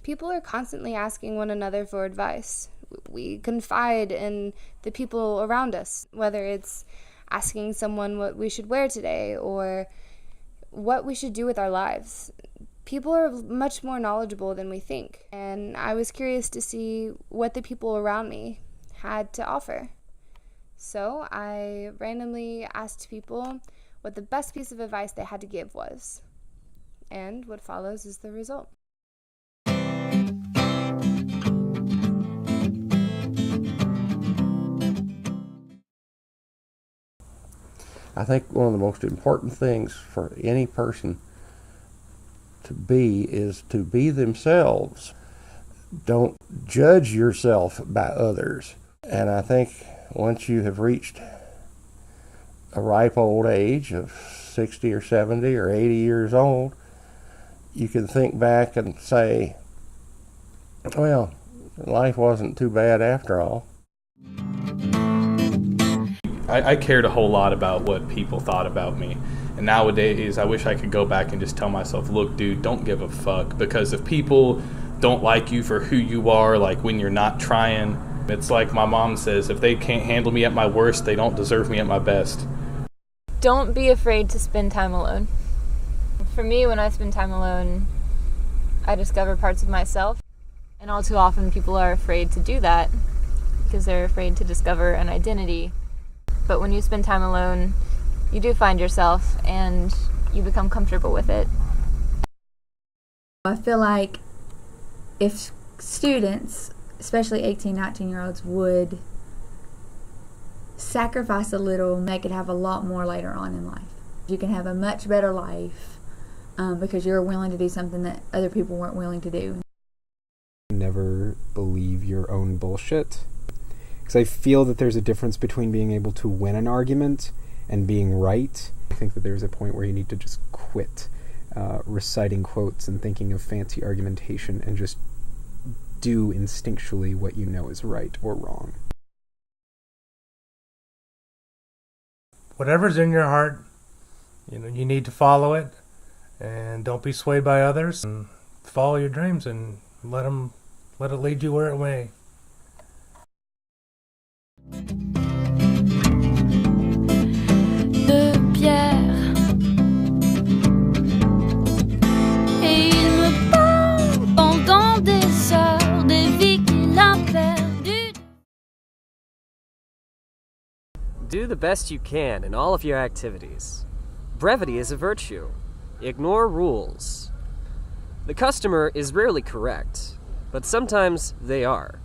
People are constantly asking one another for advice. We confide in the people around us, whether it's asking someone what we should wear today or what we should do with our lives. People are much more knowledgeable than we think, and I was curious to see what the people around me had to offer. So I randomly asked people what the best piece of advice they had to give was, and what follows is the result. I think one of the most important things for any person to be is to be themselves. Don't judge yourself by others. And I think once you have reached a ripe old age of 60 or 70 or 80 years old, you can think back and say, well, life wasn't too bad after all. I cared a whole lot about what people thought about me. And nowadays, I wish I could go back and just tell myself, look, dude, don't give a fuck. Because if people don't like you for who you are, like when you're not trying, it's like my mom says, if they can't handle me at my worst, they don't deserve me at my best. Don't be afraid to spend time alone. For me, when I spend time alone, I discover parts of myself. And all too often, people are afraid to do that because they're afraid to discover an identity. But when you spend time alone, you do find yourself and you become comfortable with it. I feel like if students, especially 18, 19-year-olds, would sacrifice a little, they could have a lot more later on in life. You can have a much better life because you're willing to do something that other people weren't willing to do. Never believe your own bullshit. Because I feel that there's a difference between being able to win an argument and being right. I think that there's a point where you need to just quit reciting quotes and thinking of fancy argumentation and just do instinctually what you know is right or wrong. Whatever's in your heart, you need to follow it, and don't be swayed by others, and follow your dreams and let it lead you where it may. De pierre et il me parle pendant des heures des vies qu'il a perdues. Do the best you can in all of your activities. Brevity is a virtue. Ignore rules. The customer is rarely correct, but sometimes they are.